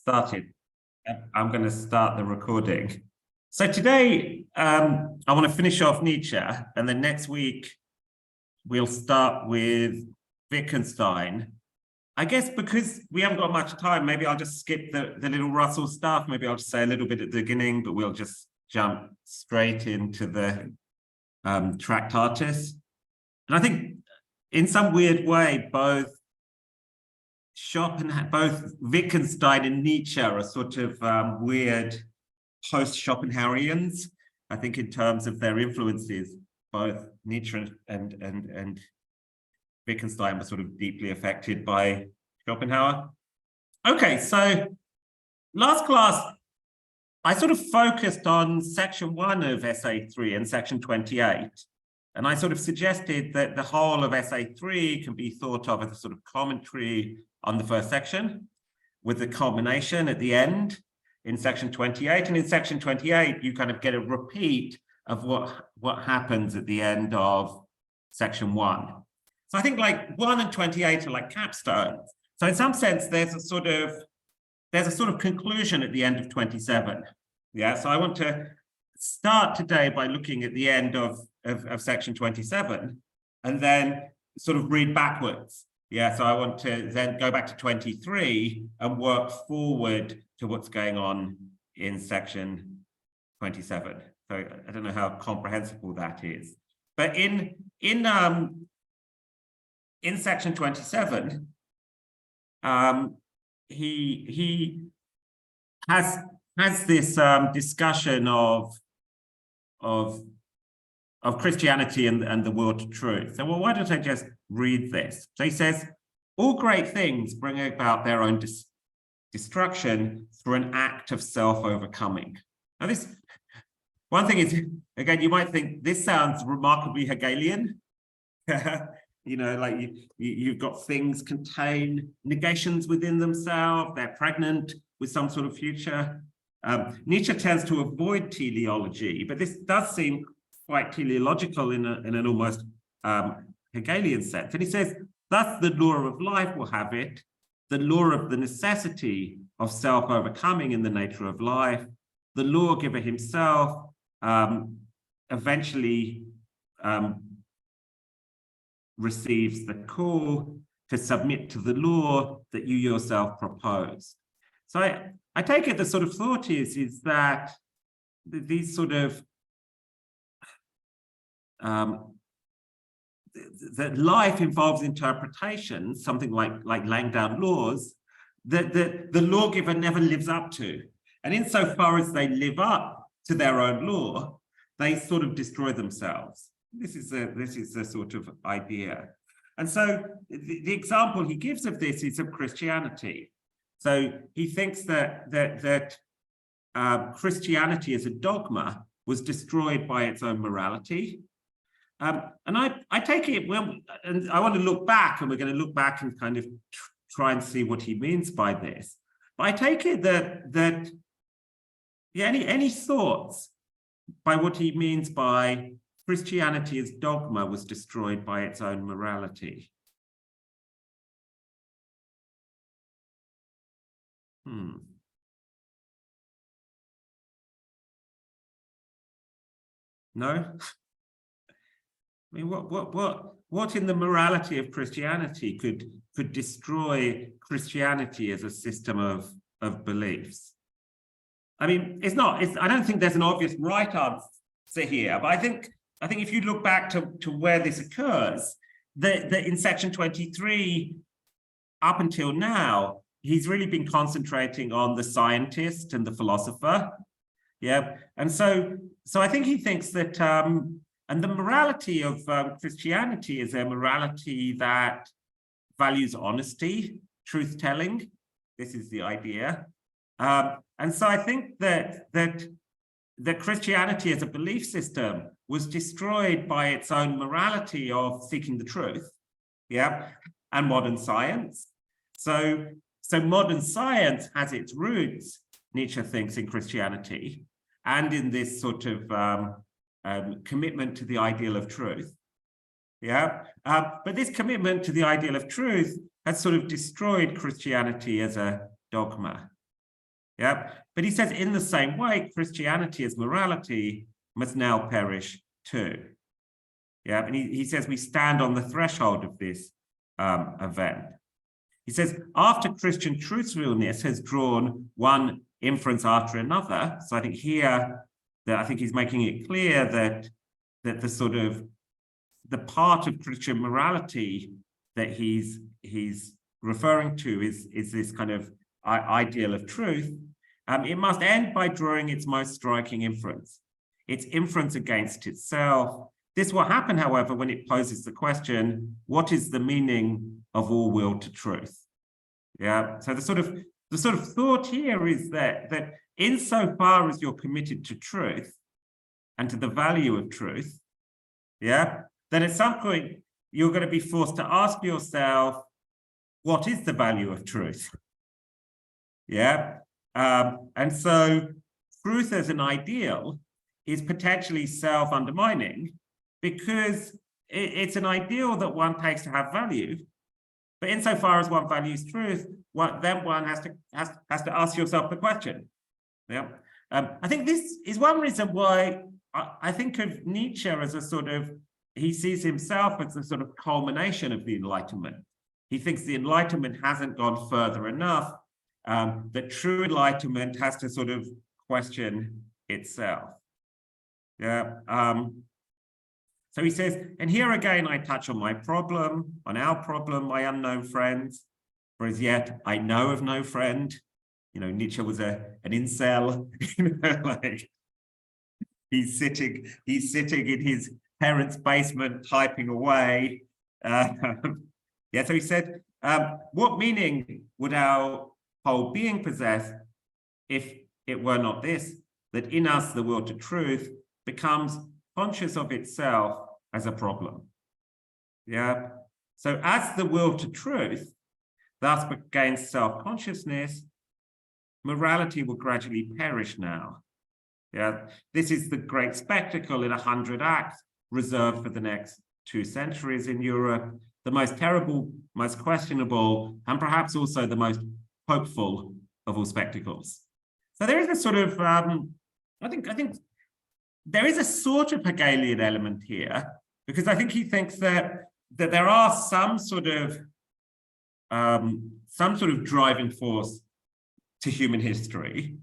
started. I'm going to start the recording. So today, I want to finish off Nietzsche, and then next week we'll start with Wittgenstein. I guess because we haven't got much time, maybe I'll just skip the little Russell stuff. Maybe I'll just say a little bit at the beginning, but we'll just jump straight into the Tractatus. And I think in some weird way, both Wittgenstein and Nietzsche are sort of weird post-Schopenhauerians. I think in terms of their influences, both Nietzsche and Wittgenstein were sort of deeply affected by Schopenhauer. Okay, so last class, I sort of focused on section 1 of essay 3 and section 28. And I sort of suggested that the whole of essay 3 can be thought of as a sort of commentary on the first section, with the culmination at the end in section 28. And in section 28, you kind of get a repeat of what happens at the end of section 1. So I think like 1 and 28 are like capstones. So in some sense, there's a sort of conclusion at the end of 27. Yeah, so I want to start today by looking at the end of section 27 and then sort of read backwards. Yeah, so I want to then go back to 23 and work forward to what's going on in section 27. So I don't know how comprehensible that is. But in section 27, he has this discussion of Christianity and the will to truth. So, well, why don't I just read this? So he says, all great things bring about their own destruction through an act of self-overcoming. Now, this one thing is, again, you might think this sounds remarkably Hegelian. You know, like you've got things contain negations within themselves, they're pregnant with some sort of future. Nietzsche tends to avoid teleology, but this does seem quite teleological in an almost Hegelian sense. And he says, thus the law of life will have it, the law of the necessity of self-overcoming in the nature of life, the lawgiver himself eventually receives the call to submit to the law that you yourself propose. So I take it the sort of thought is that these sort of that life involves interpretation, something like laying down laws, that the lawgiver never lives up to. And insofar as they live up to their own law, they sort of destroy themselves. This is the sort of idea. And so the example he gives of this is of Christianity. So he thinks that Christianity as a dogma was destroyed by its own morality. And I take it, and I want to look back, and we're going to look back and kind of try and see what he means by this. But I take it that yeah, any thoughts by what he means by Christianity as dogma was destroyed by its own morality? No? I mean, what in the morality of Christianity could destroy Christianity as a system of beliefs? I mean, I don't think there's an obvious right answer here, but I think if you look back to where this occurs, that in section 23, up until now, he's really been concentrating on the scientist and the philosopher. Yeah, and so I think he thinks that and the morality of Christianity is a morality that values honesty, truth-telling. This is the idea. And so I think that Christianity as a belief system was destroyed by its own morality of seeking the truth, yeah, and modern science. So modern science has its roots, Nietzsche thinks, in Christianity and in this sort of commitment to the ideal of truth. Yeah, but this commitment to the ideal of truth has sort of destroyed Christianity as a dogma. Yeah, but he says in the same way, Christianity as morality must now perish too. Yeah, and he says we stand on the threshold of this event. He says, after Christian truthfulness has drawn one inference after another, so I think here, that I think he's making it clear that the sort of the part of Christian morality that he's referring to is this kind of ideal of truth. It must end by drawing its most striking inference, its inference against itself. This will happen, however, when it poses the question, what is the meaning of all will to truth? Yeah, so the sort of thought here is that insofar as you're committed to truth and to the value of truth, yeah, then at some point you're going to be forced to ask yourself, what is the value of truth? Yeah, and so truth as an ideal is potentially self-undermining because it's an ideal that one takes to have value. But insofar as one values truth, then one has to ask yourself the question. Yeah, I think this is one reason why I think of Nietzsche as a sort of, he sees himself as a sort of culmination of the Enlightenment. He thinks the Enlightenment hasn't gone further enough, that true Enlightenment has to sort of question itself. Yeah. So he says, and here again, I touch on my problem, on our problem, my unknown friends, for as yet I know of no friend. You know, Nietzsche was an incel, you know, like he's sitting in his parents' basement typing away. Yeah, so he said, what meaning would our whole being possess if it were not this, that in us the will to truth becomes conscious of itself as a problem? Yeah, so as the will to truth thus gains self-consciousness, morality will gradually perish now. Yeah, this is the great spectacle in 100 acts reserved for the next 2 centuries in Europe, the most terrible, most questionable, and perhaps also the most hopeful of all spectacles. So there is a sort of, I think there is a sort of Hegelian element here, because I think he thinks that there are some sort of driving force to human history.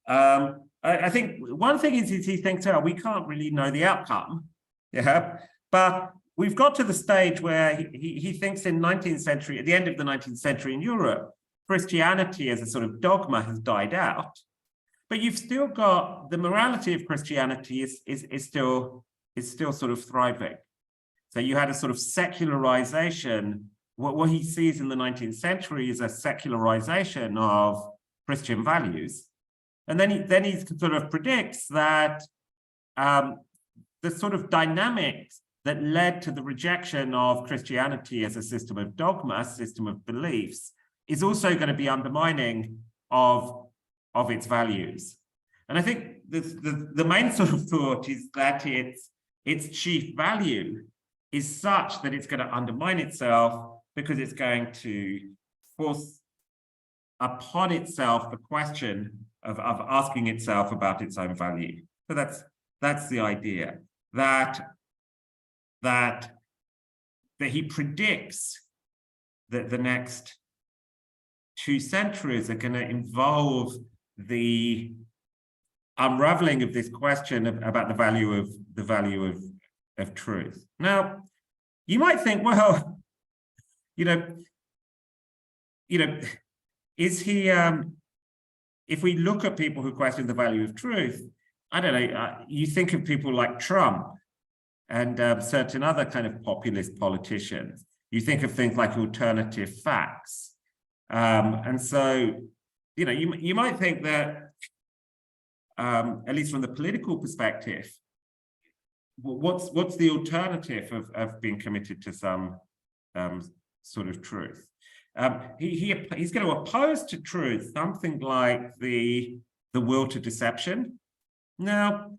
I think one thing is he thinks, oh, we can't really know the outcome, yeah, but we've got to the stage where he thinks in 19th century, at the end of the 19th century in Europe, Christianity as a sort of dogma has died out. But you've still got the morality of Christianity is still sort of thriving. So you had a sort of secularization. What he sees in the 19th century is a secularization of Christian values, and then he sort of predicts that the sort of dynamics that led to the rejection of Christianity as a system of dogma, a system of beliefs, is also going to be undermining of its values. And I think the main sort of thought is that its chief value is such that it's going to undermine itself because it's going to force upon itself the question of asking itself about its own value. So that's the idea, that he predicts that the next 2 centuries are going to involve the unraveling of this question about the value of truth. Now, you might think, well, you know, is he? If we look at people who question the value of truth, I don't know. You think of people like Trump and certain other kind of populist politicians. You think of things like alternative facts, and so you know you might think that at least from the political perspective, what's the alternative of being committed to some sort of truth? He's going to oppose to truth something like the will to deception. Now,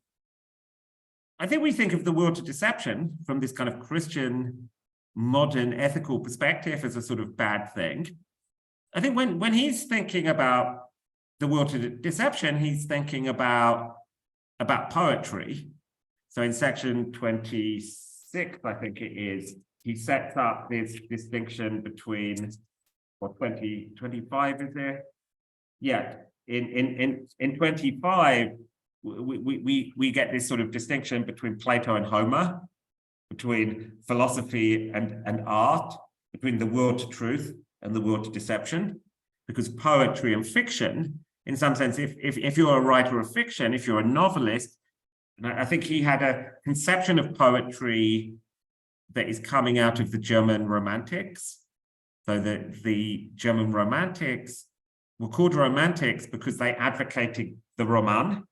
I think we think of the will to deception from this kind of Christian modern ethical perspective as a sort of bad thing. I think when he's thinking about the will to deception, he's thinking about poetry. So in section 26, I think it is, he sets up this distinction between, or 25, is there? Yeah, in 25, we get this sort of distinction between Plato and Homer, between philosophy and art, between the will to truth and the will to deception, because poetry and fiction, in some sense, if you're a writer of fiction, if you're a novelist, and I think he had a conception of poetry that is coming out of the German Romantics. So the German Romantics were called Romantics because they advocated the Roman,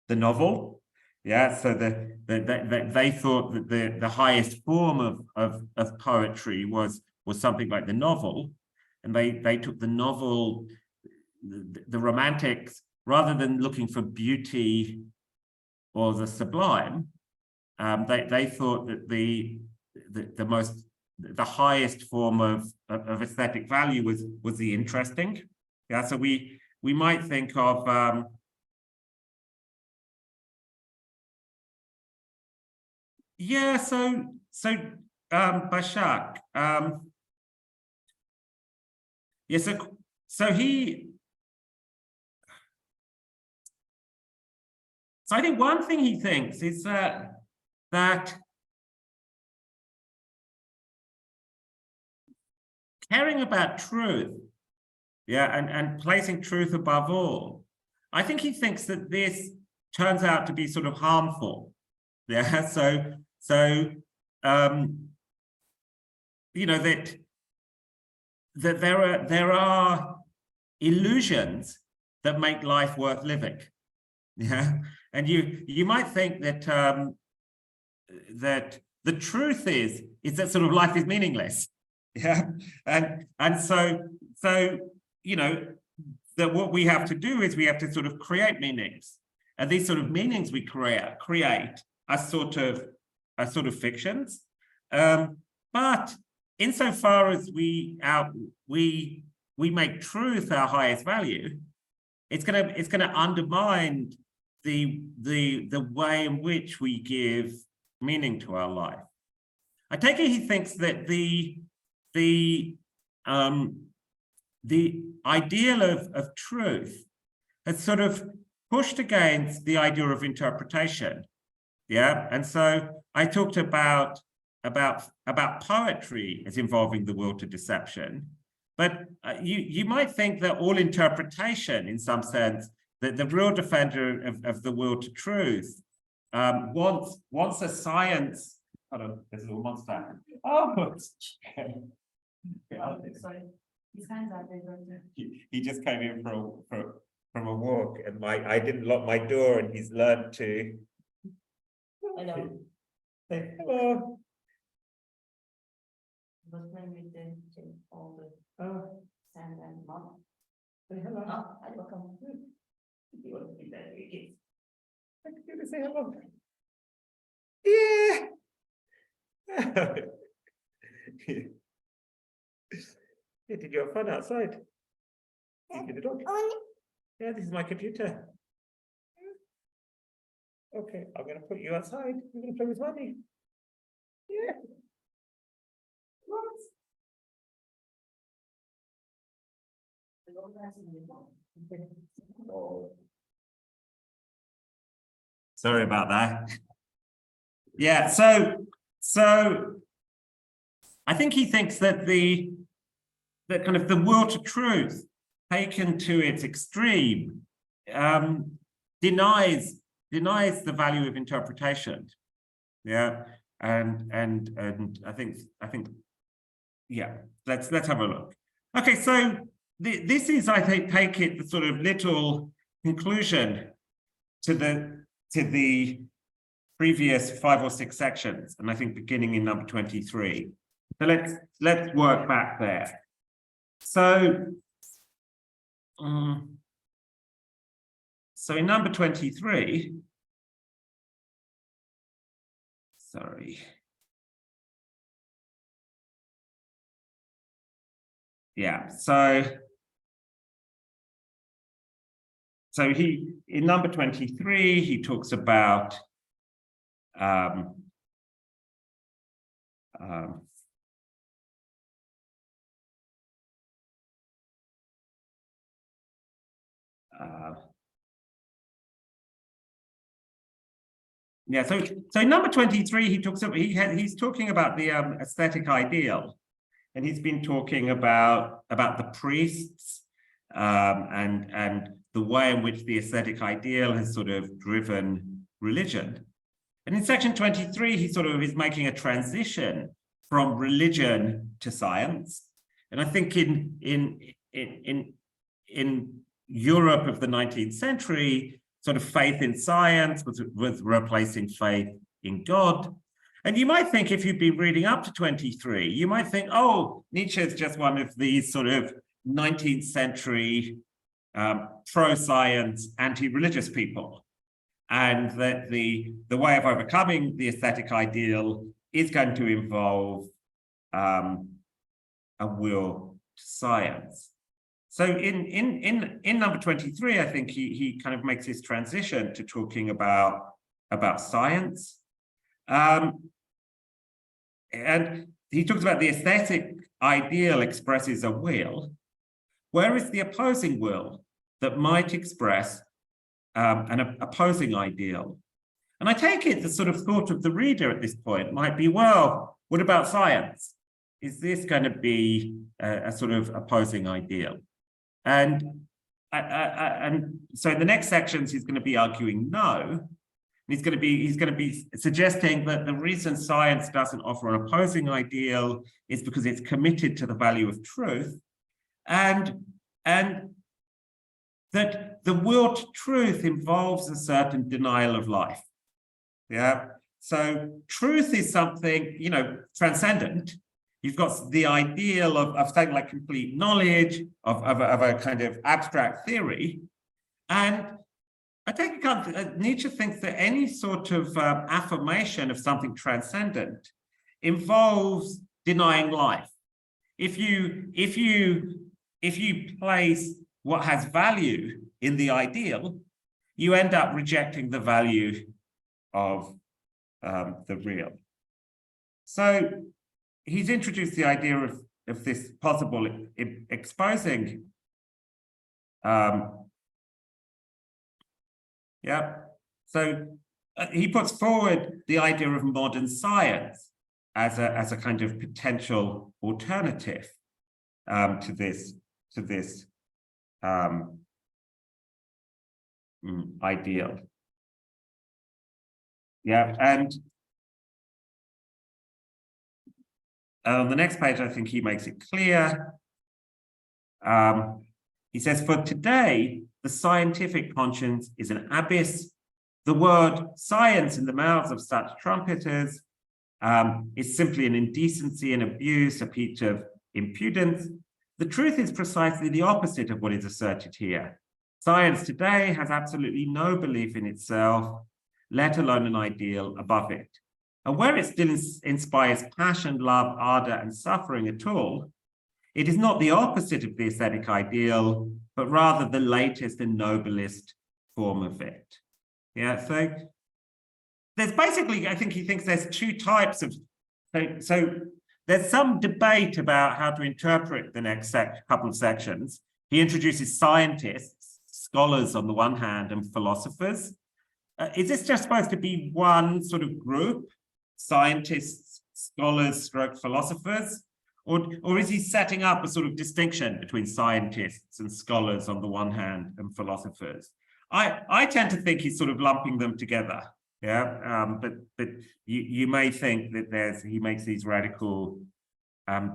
the novel. Yeah, so they thought that the highest form of poetry was something like the novel, and they took the novel, the Romantics, rather than looking for beauty or the sublime, they thought that the highest form of aesthetic value was the interesting. Yeah, so we might think of yeah, so Bashak, yeah, so I think one thing he thinks is that caring about truth, yeah, and placing truth above all, I think he thinks that this turns out to be sort of harmful. Yeah, so you know, that there are illusions that make life worth living. Yeah, and you might think that that the truth is that sort of life is meaningless. Yeah, and so you know, that what we have to do is we have to sort of create meanings, and these sort of meanings we create are sort of fictions, but insofar as we make truth our highest value, it's gonna undermine the way in which we give meaning to our life. I take it he thinks that the ideal of truth has sort of pushed against the idea of interpretation. Yeah, and so I talked about poetry as involving the will to deception, but you might think that all interpretation, in some sense, that the real defender of the will to truth wants a science. Hold on, there's a little monster. Oh, Sorry, his hands are there. he just came in from a walk, and I didn't lock my door, and he's learned to. Hello. Say hello. I was playing with all the sand and mud. Say hello. Oh, I welcome. You want to be there, you kids. I can do to say hello. Yeah. Yeah, did you have fun outside? You did dog? Yeah, this is my computer. Okay, I'm going to put you outside. I'm going to play with Money. Yeah. Oh. Sorry about that. Yeah, so I think he thinks that that kind of the will to truth taken to its extreme denies the value of interpretation. Yeah, and I think yeah, let's have a look. Okay, so this is, I think, take it, the sort of little conclusion to the previous 5 or 6 sections, and I think beginning in number 23. So let's work back there. So so in number 23, sorry. Yeah, so so in number 23, he talks about yeah, so in number 23, he talks about he's talking about the aesthetic ideal, and he's been talking about the priests and the way in which the aesthetic ideal has sort of driven religion. And in section 23, he sort of is making a transition from religion to science. And I think in Europe of the 19th century, sort of faith in science was replacing faith in God. And you might think, if you've been reading up to 23, you might think, oh, Nietzsche is just one of these sort of 19th century pro-science, anti-religious people. And that the way of overcoming the aesthetic ideal is going to involve a will to science. So in number 23, I think he kind of makes this transition to talking about science. And he talks about the aesthetic ideal expresses a will. Where is the opposing will that might express an opposing ideal? And I take it the sort of thought of the reader at this point might be, well, what about science? Is this going to be a sort of opposing ideal? And so in the next sections, he's going to be arguing no. He's going to be suggesting that the reason science doesn't offer an opposing ideal is because it's committed to the value of truth, and that the will to truth involves a certain denial of life. Yeah. So truth is something, you know, transcendent. You've got the ideal of something like complete knowledge, of a kind of abstract theory. And I take it, Nietzsche thinks that any sort of affirmation of something transcendent involves denying life. If you place what has value in the ideal, you end up rejecting the value of the real. So he's introduced the idea of this possible exposing. So he puts forward the idea of modern science as a kind of potential alternative to this ideal. Yeah, and on the next page, I think he makes it clear. He says, for today, the scientific conscience is an abyss. The word science in the mouths of such trumpeters is simply an indecency and abuse, a piece of impudence. The truth is precisely the opposite of what is asserted here. Science today has absolutely no belief in itself, let alone an ideal above it. And where it still inspires passion, love, ardor, and suffering at all, it is not the opposite of the aesthetic ideal, but rather the latest and noblest form of it. Yeah, so there's basically, I think he thinks there's two types of, so there's some debate about how to interpret the next couple of sections. He introduces scientists, scholars on the one hand, and philosophers. Is this just supposed to be one sort of group, scientists, scholars, stroke philosophers? Or is he setting up a sort of distinction between scientists and scholars on the one hand and philosophers? I tend to think he's sort of lumping them together. Yeah, but you may think that he makes these radical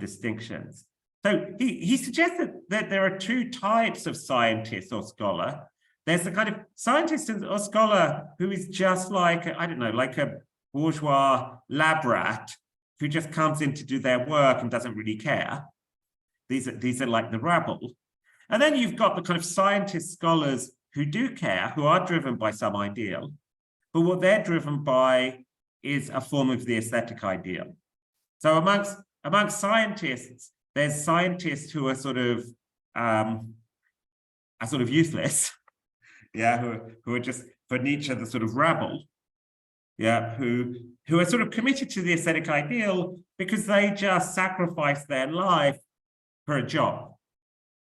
distinctions. So he suggests that there are two types of scientist or scholar. There's the kind of scientist or scholar who is just like, I don't know, like a bourgeois lab rat who just comes in to do their work and doesn't really care. These are like the rabble. And then you've got the kind of scientist scholars who do care, who are driven by some ideal, but what they're driven by is a form of the aesthetic ideal. So amongst scientists, there's scientists who are sort of useless, yeah, who are just, for Nietzsche, the sort of rabble, yeah, who are sort of committed to the aesthetic ideal because they just sacrifice their life for a job.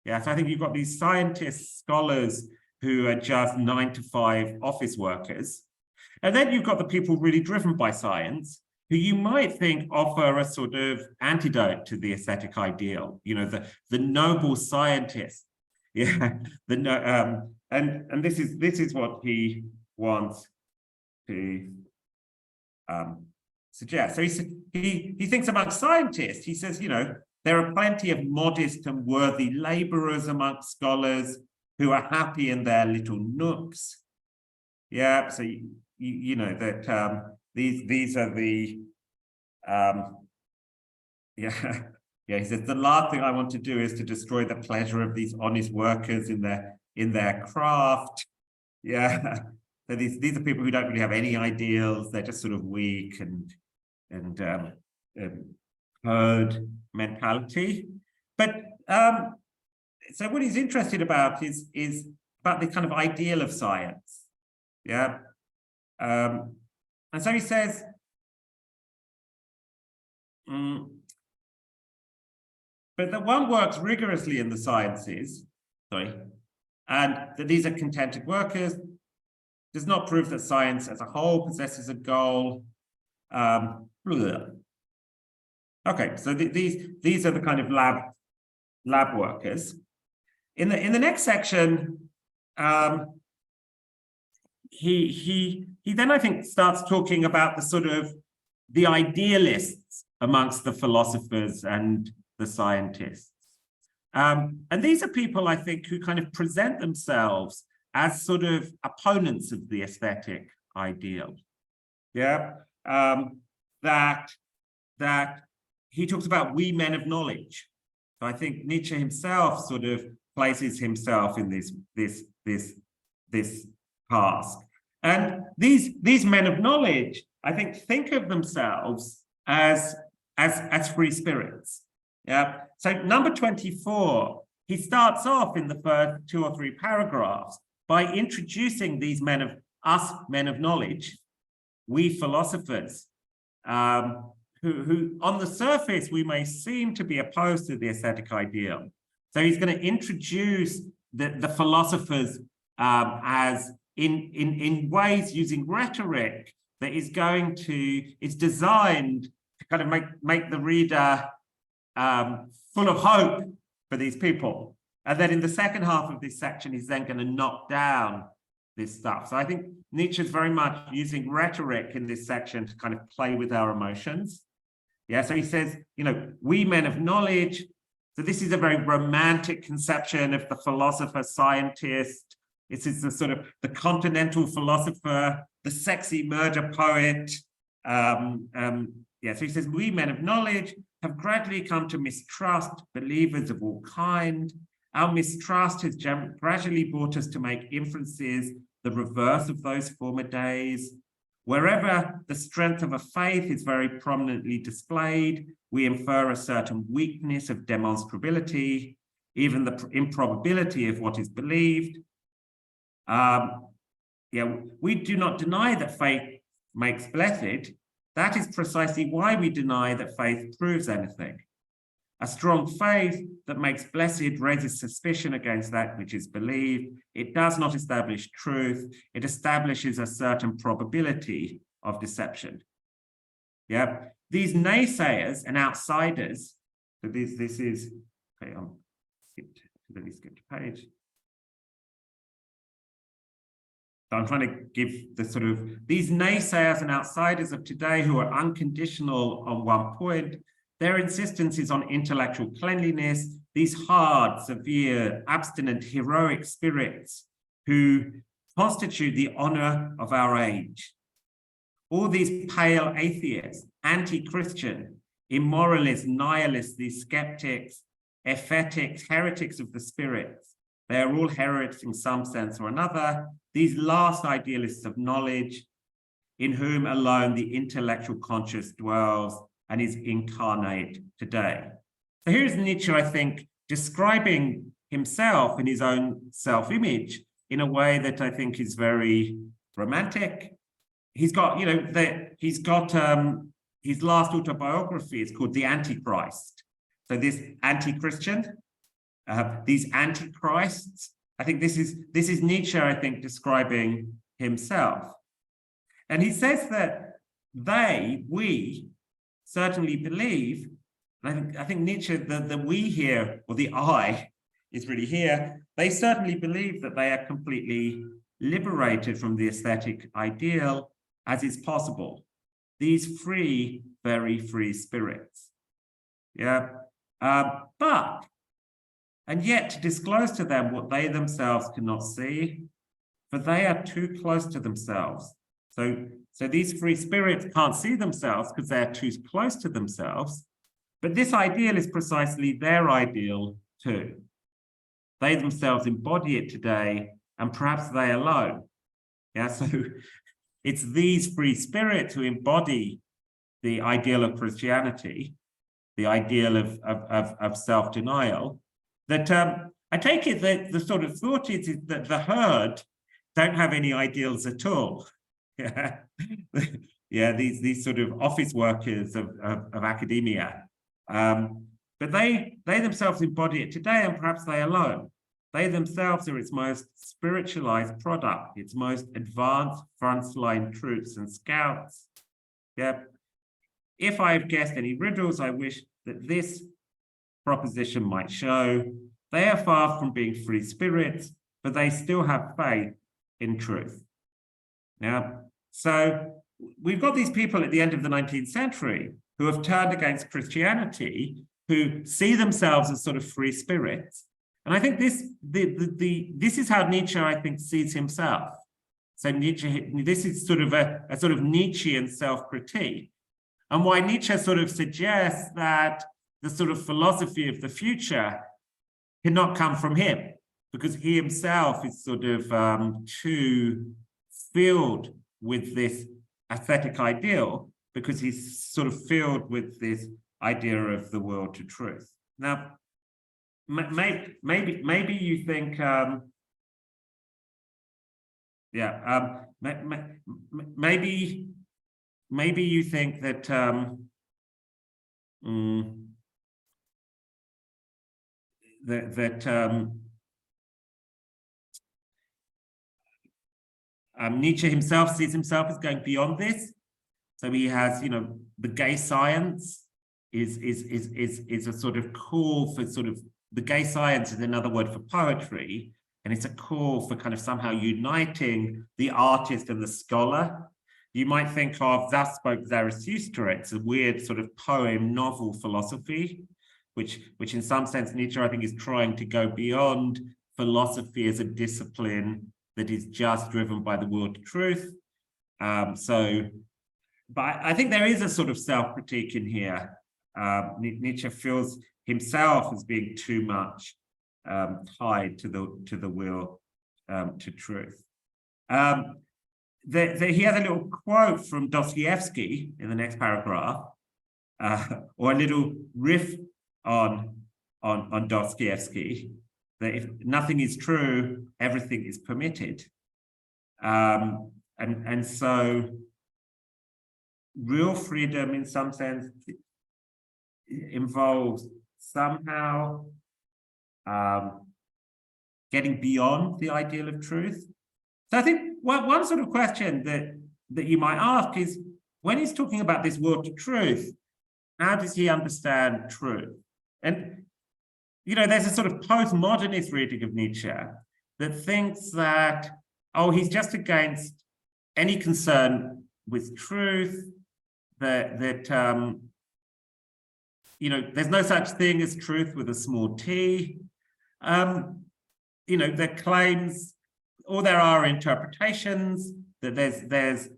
Yeah, so I think you've got these scientists, scholars who are just 9-to-5 office workers. And then you've got the people really driven by science, who you might think offer a sort of antidote to the aesthetic ideal, you know, the noble scientist. Yeah, and this is what he wants to suggest. So he thinks about scientists. He says, you know, there are plenty of modest and worthy laborers amongst scholars who are happy in their little nooks. Yeah, so you know that these are the yeah. He says the last thing I want to do is to destroy the pleasure of these honest workers in their craft. Yeah, so these are people who don't really have any ideals. They're just sort of weak and herd mentality. But so what he's interested about is about the kind of ideal of science. Yeah, and so he says, but that one works rigorously in the sciences, and that these are contented workers does not prove that science as a whole possesses a goal. Okay, so these are the kind of lab workers. In the next section, he then, I think, starts talking about the sort of the idealists amongst the philosophers and the scientists. And these are people, I think, who kind of present themselves as sort of opponents of the aesthetic ideal. Yeah, that he talks about we men of knowledge. So I think Nietzsche himself sort of places himself in this task. And these men of knowledge, I think of themselves as free spirits. Yeah. So number 24, he starts off in the first 2 or 3 paragraphs by introducing these men of knowledge, we philosophers, who on the surface we may seem to be opposed to the aesthetic ideal. So he's going to introduce the philosophers as in ways using rhetoric that is designed to kind of make the reader full of hope for these people. And then in the second half of this section, he's then going to knock down this stuff. So I think Nietzsche is very much using rhetoric in this section to kind of play with our emotions. Yeah, so he says, you know, we men of knowledge. So this is a very romantic conception of the philosopher, scientist. This is the sort of the continental philosopher, the sexy murder poet. Yeah, so he says, we men of knowledge have gradually come to mistrust believers of all kind. Our mistrust has gradually brought us to make inferences the reverse of those former days. Wherever the strength of a faith is very prominently displayed, we infer a certain weakness of demonstrability, even the improbability of what is believed. Yeah, we do not deny that faith makes blessed. That is precisely why we deny that faith proves anything. A strong faith that makes blessed raises suspicion against that which is believed. It does not establish truth. It establishes a certain probability of deception. Yeah, these naysayers and outsiders. So this is okay. Let me skip the page. So I'm trying to give the sort of these naysayers and outsiders of today who are unconditional on one point. Their insistence is on intellectual cleanliness, these hard, severe, abstinent, heroic spirits who constitute the honor of our age. All these pale atheists, anti-Christian, immoralists, nihilists, these skeptics, ephetics, heretics of the spirits, they are all heretics in some sense or another. These last idealists of knowledge, in whom alone the intellectual conscience dwells and is incarnate today. So here's Nietzsche, I think, describing himself in his own self-image in a way that I think is very romantic. He's got, his last autobiography is called The Antichrist. So this anti-Christian, these antichrists, I think this is Nietzsche, I think, describing himself. And he says that we certainly believe, and I think Nietzsche, the we here, or the I, is really here, they certainly believe that they are completely liberated from the aesthetic ideal as is possible. These free, very free spirits. Yeah. And yet to disclose to them what they themselves cannot see, for they are too close to themselves. So these free spirits can't see themselves because they're too close to themselves, but this ideal is precisely their ideal too. They themselves embody it today, and perhaps they alone. Yeah, so it's these free spirits who embody the ideal of Christianity, the ideal of self-denial, that I take it that the sort of thought is that the herd don't have any ideals at all. Yeah, yeah, these sort of office workers of academia. But they themselves embody it today, and perhaps they alone. They themselves are its most spiritualized product, its most advanced frontline troops and scouts. Yeah. If I've guessed any riddles, I wish that this proposition might show they are far from being free spirits, but they still have faith in truth. Now, so we've got these people at the end of the 19th century who have turned against Christianity, who see themselves as sort of free spirits. And I think this is how Nietzsche, I think, sees himself. So Nietzsche, this is sort of a sort of Nietzschean self-critique. And why Nietzsche sort of suggests that the sort of philosophy of the future cannot come from him, because he himself is sort of too filled with this aesthetic ideal, because he's sort of filled with this idea of the world to truth. Now, maybe you think, maybe you think that Nietzsche himself sees himself as going beyond this. So he has, the gay science is a sort of call for sort of, the gay science is another word for poetry, and it's a call for kind of somehow uniting the artist and the scholar. You might think of Thus Spoke Zarathustra. It's a weird sort of poem, novel philosophy, which in some sense Nietzsche, I think, is trying to go beyond philosophy as a discipline that is just driven by the will to truth. But I think there is a sort of self-critique in here. Nietzsche feels himself as being too much tied to the will to truth. He has a little quote from Dostoevsky in the next paragraph, or a little riff on Dostoevsky, that if nothing is true, everything is permitted. And so real freedom, in some sense, involves somehow getting beyond the ideal of truth. So I think one sort of question that you might ask is, when he's talking about this will to truth, how does he understand truth? And, there's a sort of postmodernist reading of Nietzsche that thinks that, he's just against any concern with truth, that there's no such thing as truth with a small t. Their claims, or there are interpretations, that there's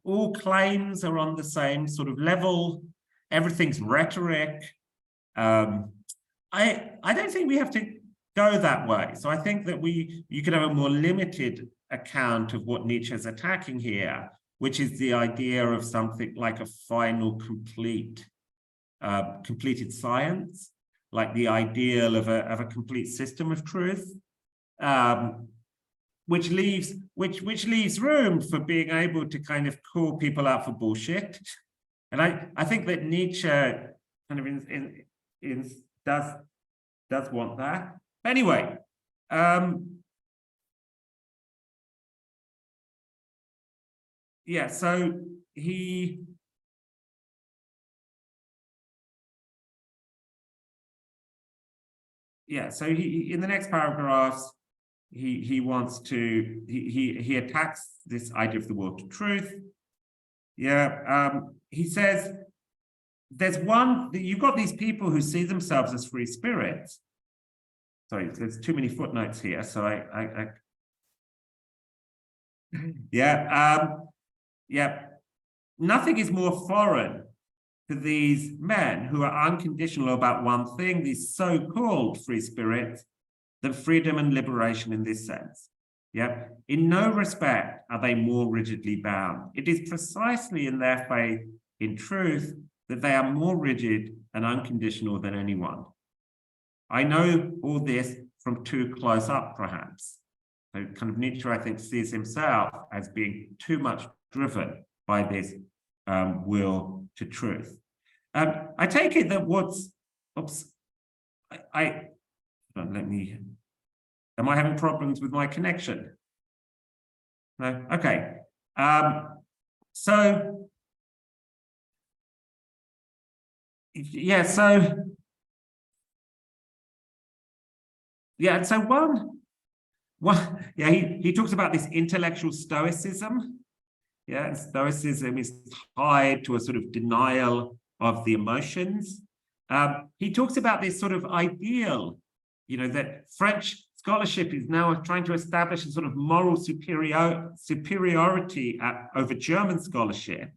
all claims are on the same sort of level. Everything's rhetoric. I don't think we have to go that way. So I think that you could have a more limited account of what Nietzsche is attacking here, which is the idea of something like a final completed science, like the ideal of a complete system of truth. which leaves room for being able to kind of call people out for bullshit. And I think that Nietzsche kind of does want that. Anyway, yeah, so he in the next paragraphs, he wants to he attacks this idea of the world to truth. Yeah, he says you've got these people who see themselves as free spirits. Sorry, there's too many footnotes here, so yeah, nothing is more foreign to these men who are unconditional about one thing, these so-called free spirits, than freedom and liberation in this sense. Yeah, in no respect are they more rigidly bound. It is precisely in their faith in truth that they are more rigid and unconditional than anyone. I know all this from too close up, perhaps. So kind of Nietzsche, I think, sees himself as being too much driven by this will to truth. I take it that am I having problems with my connection? No? Okay. So he talks about this intellectual stoicism. Yeah, stoicism is tied to a sort of denial of the emotions. He talks about this sort of ideal, that French scholarship is now trying to establish a sort of moral superiority over German scholarship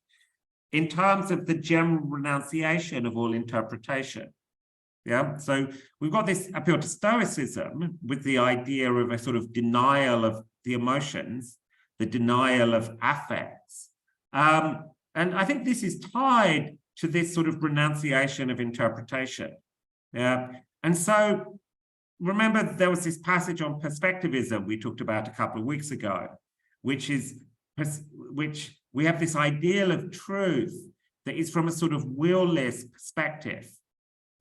in terms of the general renunciation of all interpretation. Yeah, so we've got this appeal to Stoicism with the idea of a sort of denial of the emotions, the denial of affects. And I think this is tied to this sort of renunciation of interpretation. Yeah, and so remember there was this passage on perspectivism we talked about a couple of weeks ago, which we have this ideal of truth that is from a sort of will-less perspective.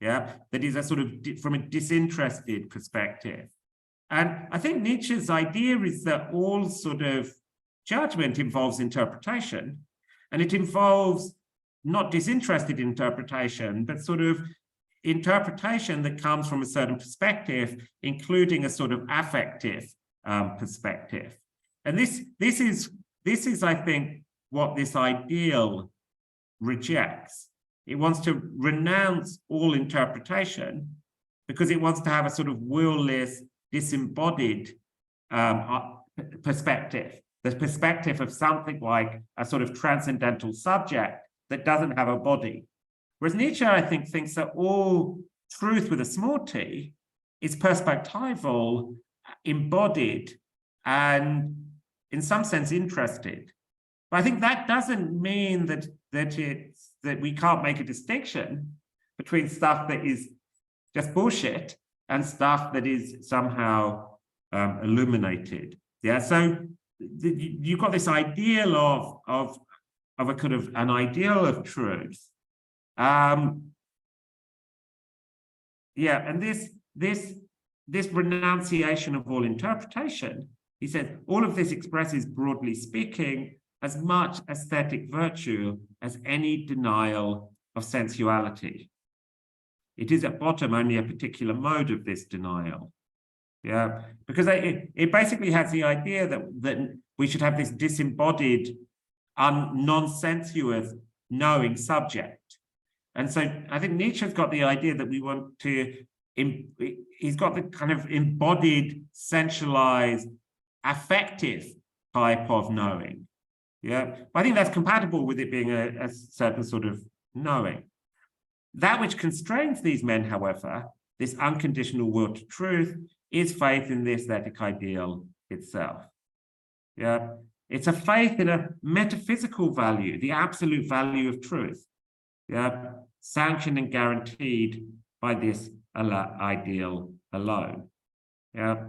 Yeah, that is a sort of from a disinterested perspective. And I think Nietzsche's idea is that all sort of judgment involves interpretation, and it involves not disinterested interpretation, but sort of interpretation that comes from a certain perspective, including a sort of affective perspective. And this is, I think, what this ideal rejects. It wants to renounce all interpretation because it wants to have a sort of will-less, disembodied perspective, the perspective of something like a sort of transcendental subject that doesn't have a body. Whereas Nietzsche, I think, thinks that all truth with a small t is perspectival, embodied, and in some sense interested. But I think that doesn't mean that we can't make a distinction between stuff that is just bullshit and stuff that is somehow illuminated. Yeah, so you've got this ideal of a kind of an ideal of truth. And this renunciation of all interpretation, he said, all of this expresses, broadly speaking, as much aesthetic virtue as any denial of sensuality. It is at bottom only a particular mode of this denial. Yeah, because it basically has the idea that we should have this disembodied, non-sensuous knowing subject. And so I think Nietzsche's got the idea that we want to, he's got the kind of embodied, sensualized, affective type of knowing. Yeah, but I think that's compatible with it being a certain sort of knowing. That which constrains these men, however, this unconditional will to truth, is faith in the aesthetic ideal itself. Yeah, it's a faith in a metaphysical value, the absolute value of truth. Yeah, sanctioned and guaranteed by this ideal alone. Yeah,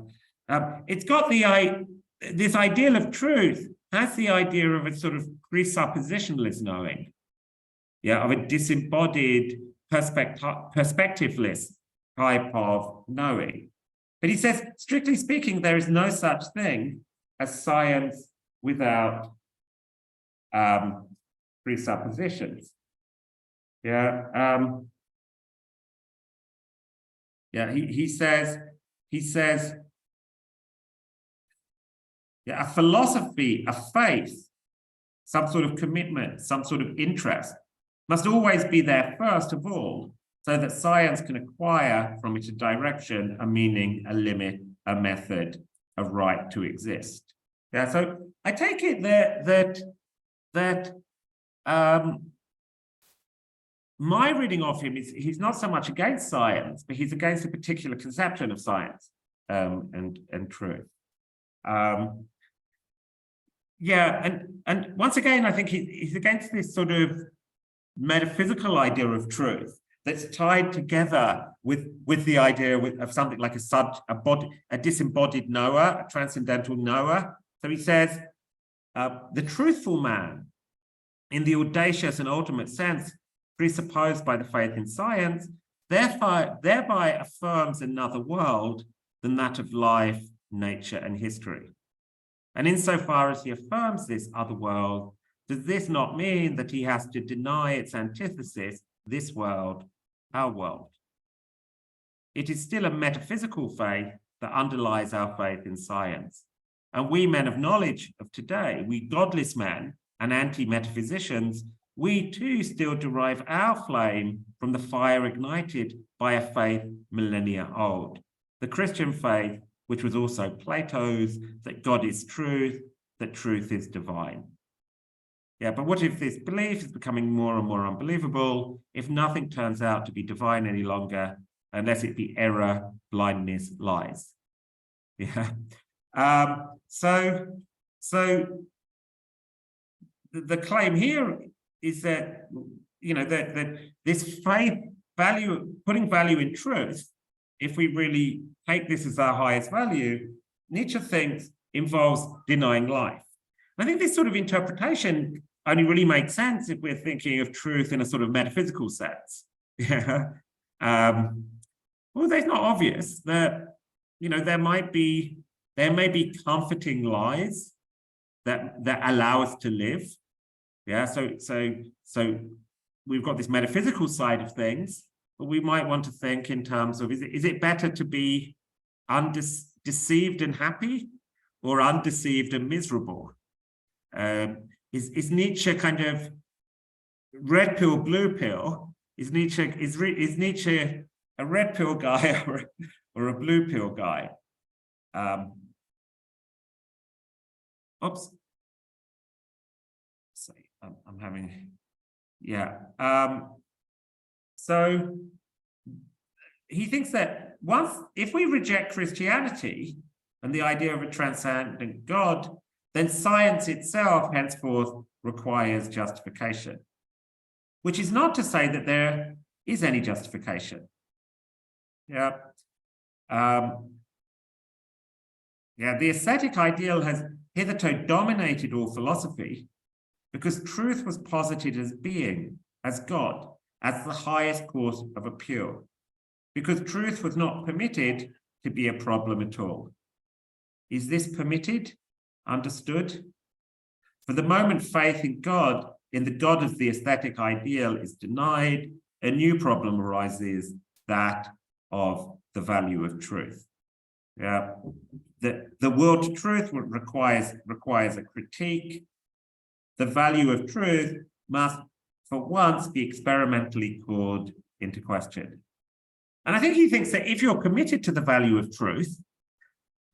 It's got this ideal of truth has the idea of a sort of presuppositionless knowing, of a disembodied, perspectiveless type of knowing. But he says, strictly speaking, there is no such thing as science without presuppositions. He says, a philosophy, a faith, some sort of commitment, some sort of interest must always be there first of all, so that science can acquire from it a direction, a meaning, a limit, a method, a right to exist. So I take it that my reading of him is he's not so much against science, but he's against a particular conception of science and truth. And once again, I think he's against this sort of metaphysical idea of truth that's tied together with the idea of something like a disembodied knower, a transcendental knower. So he says, the truthful man, in the audacious and ultimate sense presupposed by the faith in science, thereby affirms another world than that of life, nature, and history. And insofar as he affirms this other world, does this not mean that he has to deny its antithesis, this world, our world? It is still a metaphysical faith that underlies our faith in science. And we men of knowledge of today, we godless men and anti-metaphysicians, we too still derive our flame from the fire ignited by a faith millennia old. The Christian faith, which was also Plato's, that God is truth, that truth is divine. But what if this belief is becoming more and more unbelievable, if nothing turns out to be divine any longer, unless it be error, blindness, lies? So the claim here is that, that this faith value, putting value in truth, if we really take this as our highest value, Nietzsche thinks involves denying life. And I think this sort of interpretation only really makes sense if we're thinking of truth in a sort of metaphysical sense. Well, that's not obvious that, there may be comforting lies that allow us to live. So we've got this metaphysical side of things, but we might want to think in terms of, is it better to be deceived and happy or undeceived and miserable? Is Nietzsche kind of red pill, blue pill? Is Nietzsche a red pill guy or a blue pill guy? Oops. Sorry, I'm having, so he thinks that if we reject Christianity and the idea of a transcendent God, then science itself henceforth requires justification, which is not to say that there is any justification. The aesthetic ideal has hitherto dominated all philosophy because truth was posited as being, as God, as the highest course of appeal, because truth was not permitted to be a problem at all. Is this permitted? Understood? For the moment, faith in God, in the God of the aesthetic ideal, is denied, a new problem arises, that of the value of truth. The will to truth requires a critique. The value of truth must, for once, be experimentally called into question. And I think he thinks that if you're committed to the value of truth,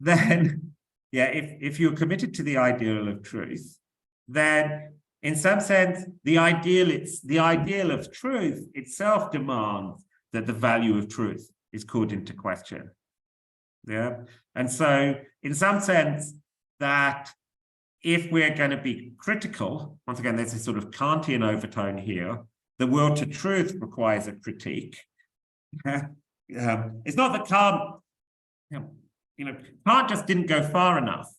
then, if you're committed to the ideal of truth, then in some sense, the ideal of truth itself demands that the value of truth is called into question. And so in some sense, that if we're going to be critical, once again, there's this sort of Kantian overtone here, the will to truth requires a critique. It's not that Kant, Kant just didn't go far enough.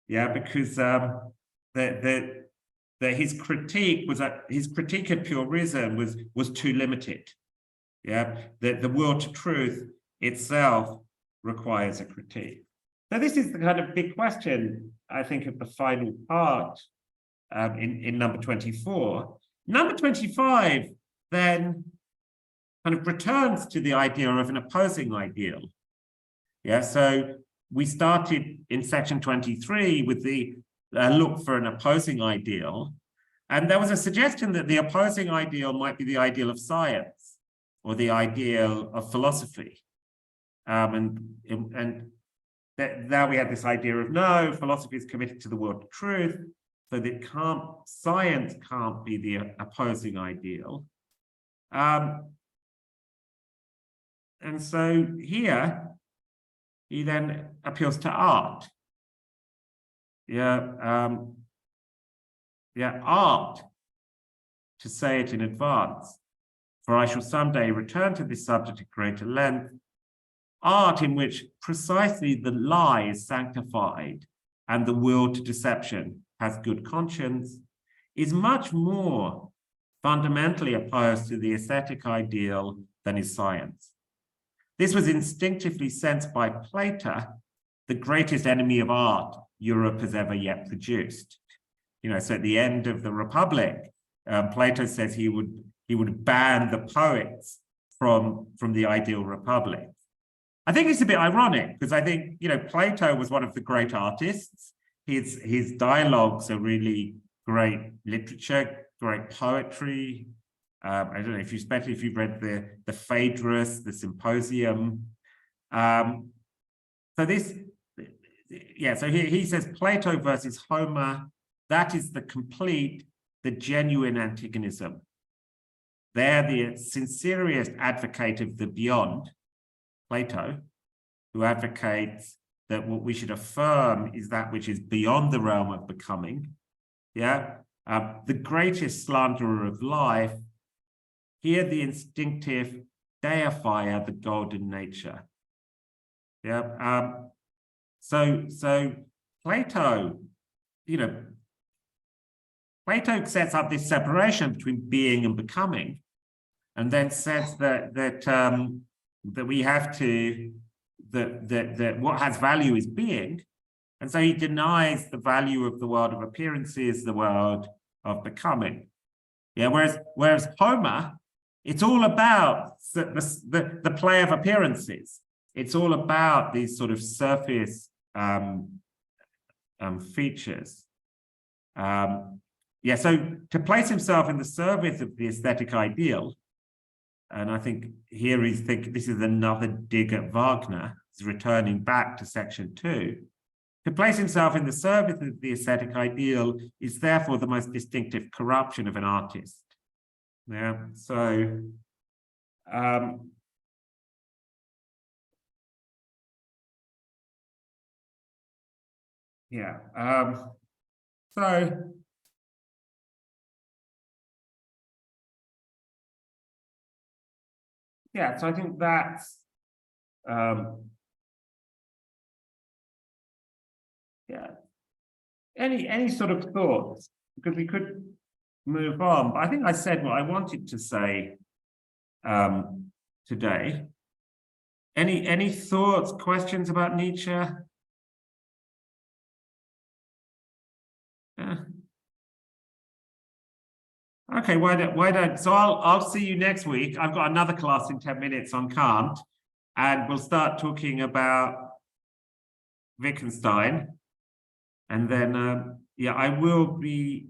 Yeah, because his critique of purism was too limited. Yeah, the will to truth itself requires a critique. So this is the kind of big question, I think, of the final part in number 24. Number 25 then kind of returns to the idea of an opposing ideal. Yeah, so we started in section 23 with the look for an opposing ideal. And there was a suggestion that the opposing ideal might be the ideal of science or the ideal of philosophy. And now we had this idea of no, philosophy is committed to the world of truth, so that science can't be the opposing ideal. And so here, he then appeals to art. Art, to say it in advance, for I shall someday return to this subject at greater length. Art in which precisely the lie is sanctified and the will to deception has good conscience, is much more fundamentally opposed to the aesthetic ideal than is science. This was instinctively sensed by Plato, the greatest enemy of art Europe has ever yet produced. So at the end of the Republic, Plato says he would ban the poets from the ideal republic. I think it's a bit ironic because I think Plato was one of the great artists. His dialogues are really great literature, great poetry. I don't know especially if you've read the Phaedrus, the Symposium. So he says Plato versus Homer, that is the genuine antagonism. They're the sincerest advocate of the beyond, Plato, who advocates that what we should affirm is that which is beyond the realm of becoming. The greatest slanderer of life, here the instinctive deifier, the golden nature. So Plato, Plato sets up this separation between being and becoming, and then says that we have to that what has value is being, and so he denies the value of the world of appearances, the world of becoming. Whereas Homer, it's all about the play of appearances. It's all about these sort of surface features. So to place himself in the service of the aesthetic ideal, and I think here this is another dig at Wagner, he's returning back to section 2. To place himself in the service of the aesthetic ideal is therefore the most distinctive corruption of an artist. So so I think that's any sort of thoughts, because we could move on, but I think I said what I wanted to say today. Any thoughts, questions about Nietzsche? Okay, why don't so I'll see you next week. I've got another class in 10 minutes on Kant, and we'll start talking about Wittgenstein, and then I will be